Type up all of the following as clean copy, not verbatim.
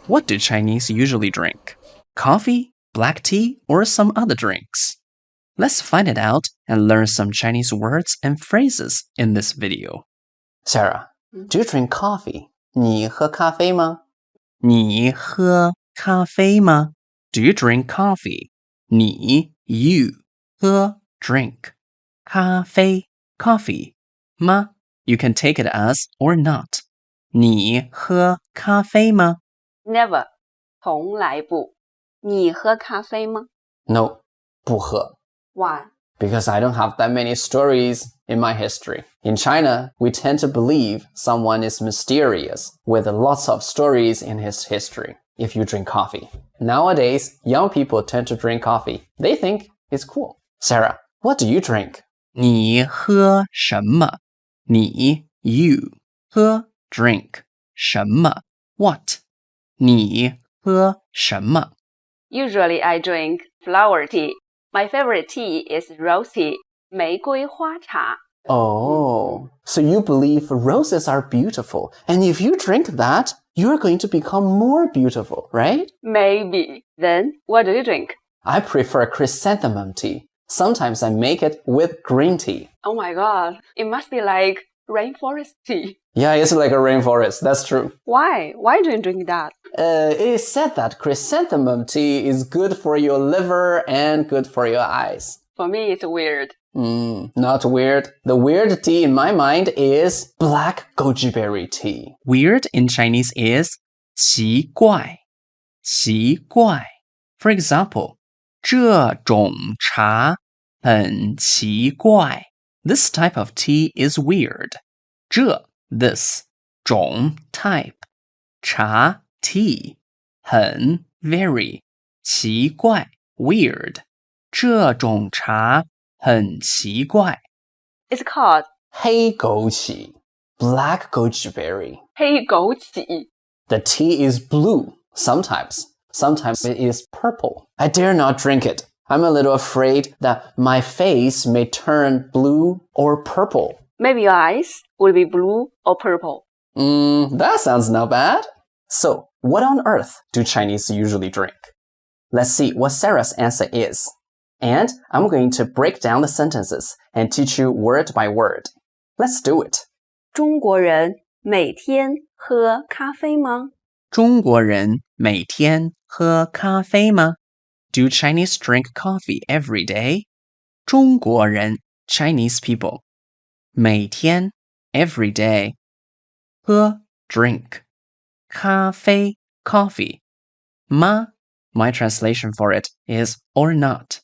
What do Chinese usually drink? Coffee, black tea, or some other drinks? Let's find it out and learn some Chinese words and phrases in this video. Sarah, do you drink coffee? 你喝咖啡吗？你喝咖啡吗？ Do you drink coffee? 你 you 喝 drink 咖啡 coffee 吗 You can take it as or not. 你喝咖啡吗 Never， 从来不。你喝咖啡吗？ No, 不喝。 Why? Because I don't have that many stories in my history. In China, we tend to believe someone is mysterious with lots of stories in his history if you drink coffee. Nowadays, young people tend to drink coffee. They think it's cool. Sarah, what do you drink? 你喝什么你 you 喝 drink 什么 what 你喝什么 Usually I drink flower tea. My favorite tea is rose tea, 玫瑰花茶。 Oh, so you believe roses are beautiful. And if you drink that, you're going to become more beautiful, right? Maybe. Then, what do you drink? I prefer chrysanthemum tea. Sometimes I make it with green tea. Oh my god, it must be like rainforest tea. Yeah, it's like a rainforest. That's true. Why? Why do you drink that? It is said that chrysanthemum tea is good for your liver and good for your eyes. For me, it's weird. Not weird. The weird tea in my mind is black goji berry tea. Weird in Chinese is 奇怪奇怪 For example, 这种茶很奇怪 This type of tea is weird. 这 this 种 type 茶 tea 很 very 奇怪 weird 这种茶很奇怪 It's called 黑枸杞 black goji berry. 黑枸杞 The tea is blue sometimes. Sometimes it is purple. I dare not drink it. I'm a little afraid that my face may turn blue or purple. Maybe your eyes will be blue or purple. That sounds not bad. So, what on earth do Chinese usually drink? Let's see what Sarah's answer is. And I'm going to break down the sentences and teach you word by word. Let's do it. 中国人每天喝咖啡吗？中国人每天喝咖啡吗 Do Chinese drink coffee every day? 中国人 Chinese people 每天 every day 喝 drink 咖啡 coffee 吗 My translation for it is or not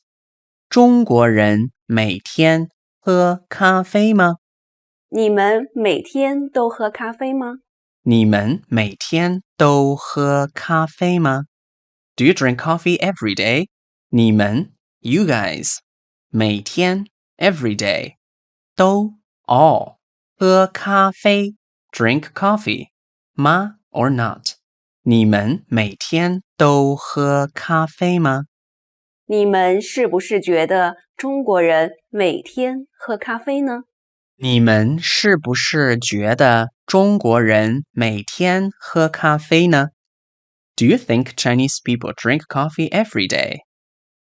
中国人每天喝咖啡吗你们每天都喝咖啡吗？你们每天都喝咖啡吗 Do you drink coffee every day? 你们 you guys 每天 every day 都 all 喝咖啡 drink coffee 吗 or not 你们每天都喝咖啡吗你们是不是觉得中国人每天喝咖啡呢？你们是不是觉得中国人每天喝咖啡呢 Do you think Chinese people drink coffee every day?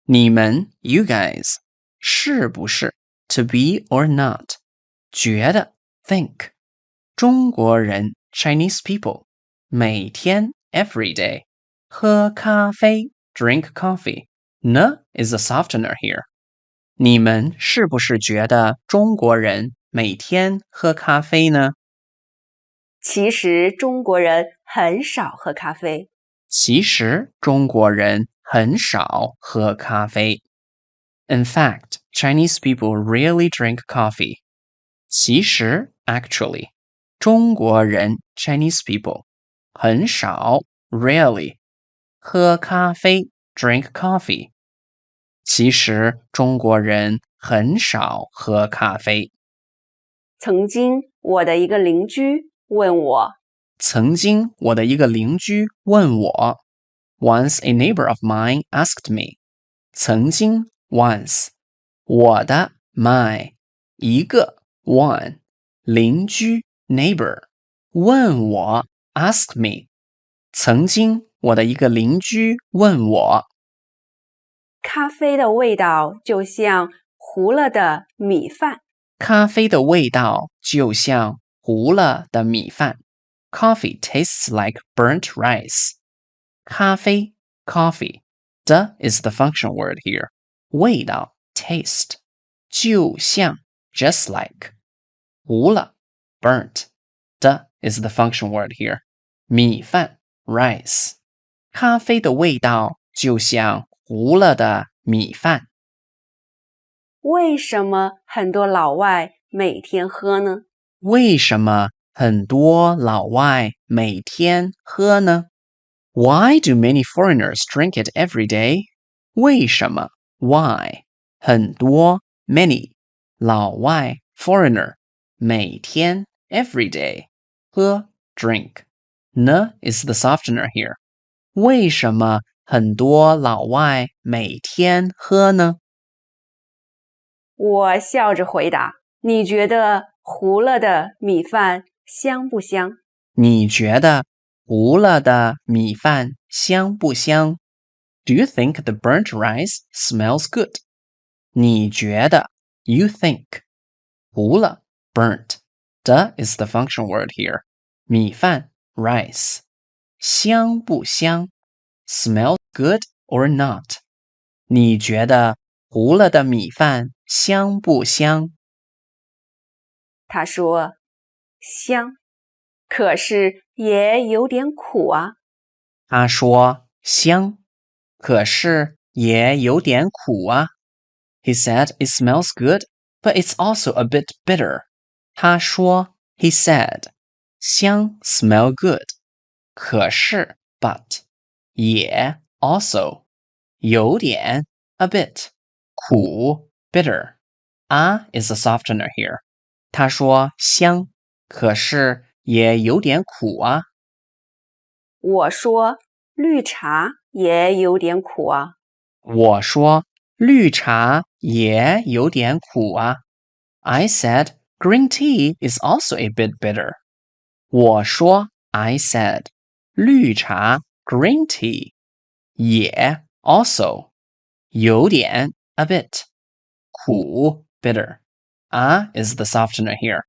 你们 you guys 是不是 to be or not 觉得 think 中国人 Chinese people 每天 every day 喝咖啡 drink coffee 呢 is a softener here 你们是不是觉得中国人每天喝咖啡呢其实中国人很少喝咖啡。其实中国人很少喝咖啡。In fact, Chinese people rarely drink coffee. 其实 actually, 中国人 Chinese people 很少 rarely 喝咖啡 drink coffee. 其实中国人很少喝咖啡。曾经我的一个邻居问我，曾经我的一个邻居问我 Once a neighbor of mine asked me 曾经 once 我的 my 一个 one 邻居 neighbor 问我 ask me 曾经我的一个邻居问我，咖啡的味道就像糊了的米饭。咖啡的味道就像糊了的米饭。Coffee tastes like burnt rice. 咖啡 coffee. The is the function word here. 味道 taste. 就像 just like. 糊了 burnt. The is the function word here. 米饭 rice. 咖啡的味道就像糊了的米饭。为什么很多老外每天喝呢？为什么很多老外每天喝呢？ Why do many foreigners drink it every day? 为什么 Why 很多 many 老外 foreigner 每天 every day 喝 drink N is the softener here. 为什么很多老外每天喝呢？我笑着回答：你觉得糊了的米饭香不香？你觉得糊了的米饭香不香？ Do you think the burnt rice smells good? 你觉得 you think 糊了 burnt the is the function word here 米饭 rice 香不香 smell good or not 你觉得糊了的米饭香不香？他说：香，可是也有点苦啊。他说香，可是也有点苦啊。He said it smells good, but it's also a bit bitter. 他说 he said 香 smell good, 可是 but 也 also 有点 a bit 苦 bitter. Is a softener here. 他说香，可是也有点苦啊。我说绿茶也有点苦啊。我说绿茶也有点苦啊。I said green tea is also a bit bitter. 我说 I said 绿茶 green tea 也 also 有点 a bit 苦 bitter. Is the softener here.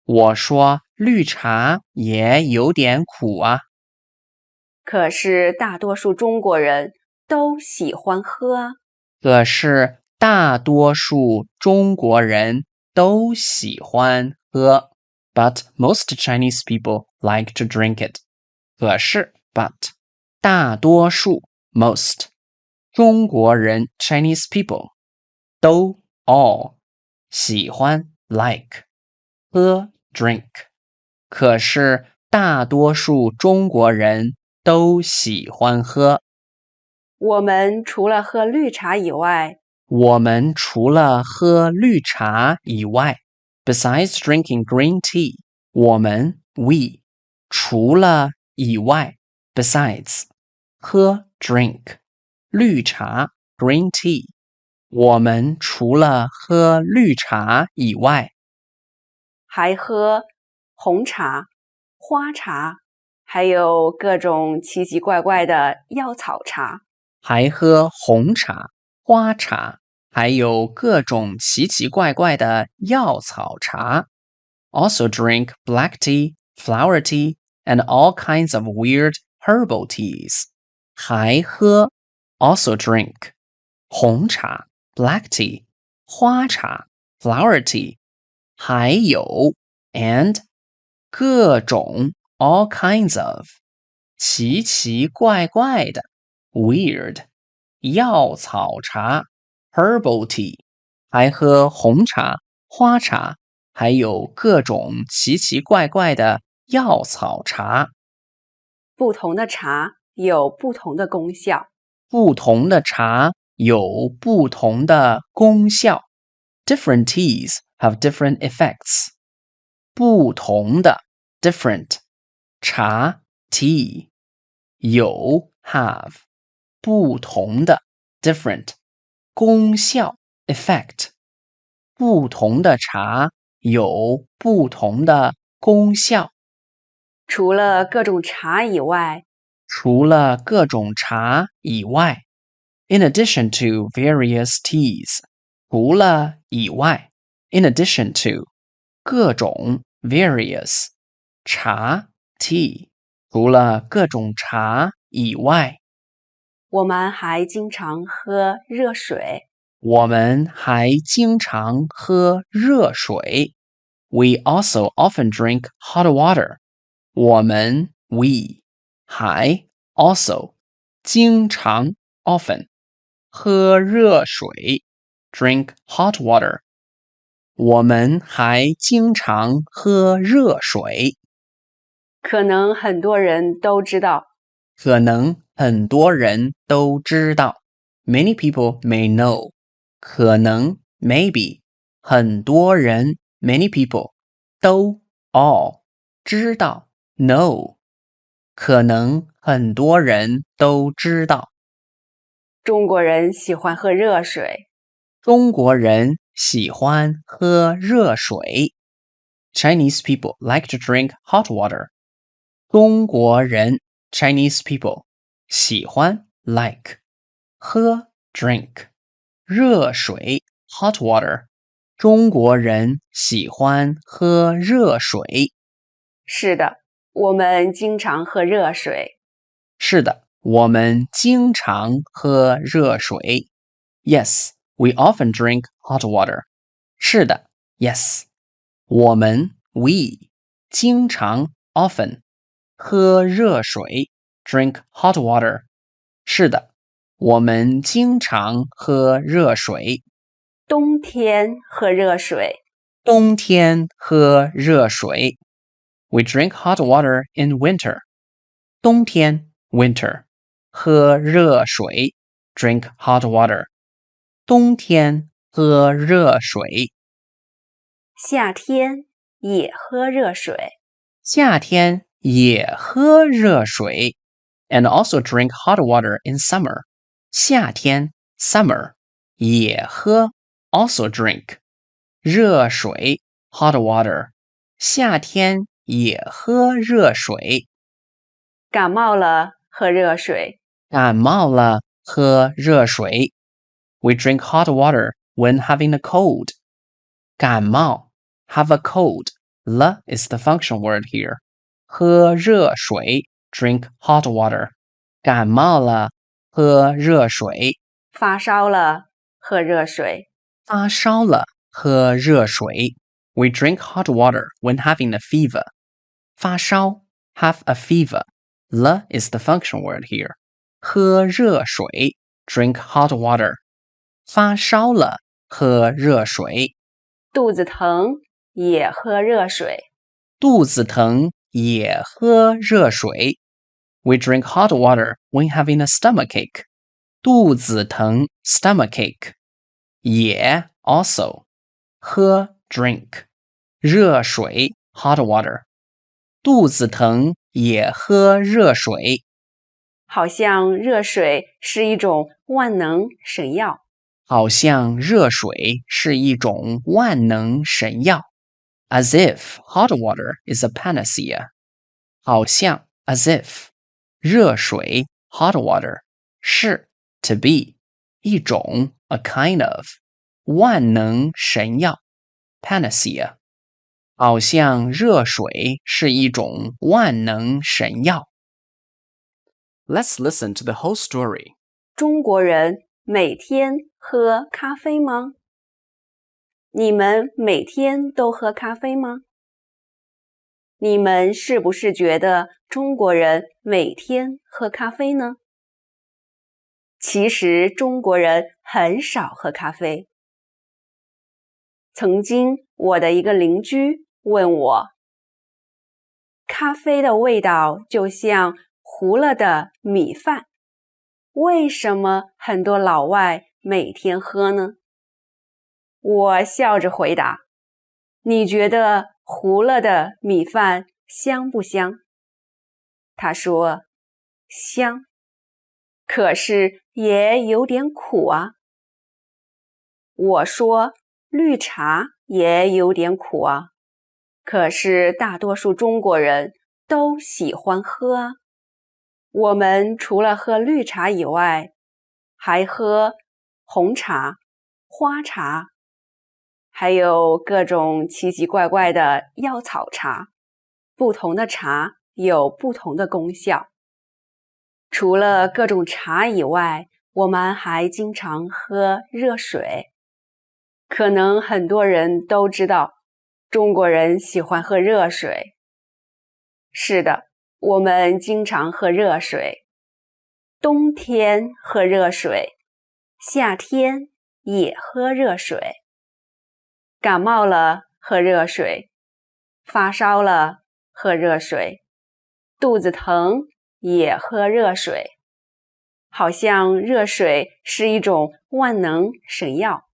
我说绿茶也有点苦啊。可是大多数中国人都喜欢喝啊。可是大多数中国人都喜欢喝 but most Chinese people like to drink it. 可是 but 大多数 most 中国人 Chinese people 都 all 喜欢 like 喝 drink. 可是大多数中国人都喜欢喝。我们除了喝绿茶以外，我们除了喝绿茶以外 besides drinking green tea, 我们 we 除了以外 besides 喝 drink 绿茶 green tea, 我们除了喝绿茶以外还喝红茶、花茶，还有各种奇奇怪怪的药草茶。还喝红茶、花茶，还有各种奇奇怪怪的药草茶。Also drink black tea, flower tea, and all kinds of weird herbal teas. 还喝 also drink 红茶 black tea, 花茶 flower tea, 还有 and 各种 all kinds of 奇奇怪怪的 weird 药草茶 herbal tea 还喝红茶、花茶，还有各种奇奇怪怪的药草茶。不同的茶有不同的功效。不同的茶有不同的功效。Different teas have different effects. 不同的 different 茶 tea 有 have 不同的 different 功效 effect 不同的茶有不同的功效。除了各种茶以外，除了各种茶以外 ，in addition to various teas， 除了以外 ，in addition to 各种 various 茶 tea， 除了各种茶以外，我们还经常喝热水。我们还经常喝热水。We also often drink hot water. 我们 we 还 also 经常 often 喝热水 drink hot water. 我们还经常喝热水。可能很多人都知道，可能很多人都知道。Many people may know. 可能 maybe 很多人 many people 都 all 知道 know 可能很多人都知道中国人喜欢喝热水。中国人喜欢喝热水 Chinese people like to drink hot water 中国人 Chinese people 喜欢 like 喝 drink 热水 hot water 中国人喜欢喝热水。是的，我们经常喝热水。是的，我们经常喝热水。Yes, we often drink hot water. 是的 yes. 我们 we 经常 often 喝热水 drink hot water. 是的，我们经常喝热水。冬天喝热水。冬天喝热水。We drink hot water in winter. 冬天 winter 喝热水 drink hot water. 冬天喝热水。夏天也喝热水。夏天也喝热水 and also drink hot water in summer. 夏天 summer 也喝 also drink 热水 hot water 夏天也喝热水感冒了喝热水。感冒了喝热水 We drink hot water when having a cold 感冒 have a cold 了 is the function word here 喝热水 drink hot water 感冒了喝热水发烧了喝热水。发烧了喝热水 We drink hot water when having a fever 发烧 have a fever 了 is the function word here 喝热水 drink hot water 发烧了喝热水肚子疼也喝热水。肚子疼也喝热水 We drink hot water when having a stomachache 肚子疼 stomachache 也 also 喝 drink 热水 hot water 肚子疼也喝热水好像热水是一种万能神药。好像热水是一种万能神药 as if hot water is a panacea 好像 as if 热水 hot water 是 to be 一种 a kind of 万能神药 panacea 好像热水是一种万能神药 Let's listen to the whole story 中国人每天喝咖啡吗？你们每天都喝咖啡吗？你们是不是觉得中国人每天喝咖啡呢？其实中国人很少喝咖啡。曾经我的一个邻居问我，咖啡的味道就像糊了的米饭，为什么很多老外每天喝呢？我笑着回答，你觉得糊了的米饭香不香？他说，香，可是也有点苦啊。我说，绿茶也有点苦啊，可是大多数中国人都喜欢喝啊。我们除了喝绿茶以外，还喝红茶、花茶，还有各种奇奇怪怪的药草茶。不同的茶有不同的功效。除了各种茶以外，我们还经常喝热水。可能很多人都知道，中国人喜欢喝热水。是的，我们经常喝热水。冬天喝热水，夏天也喝热水。感冒了喝热水，发烧了喝热水，肚子疼也喝热水。好像热水是一种万能神药。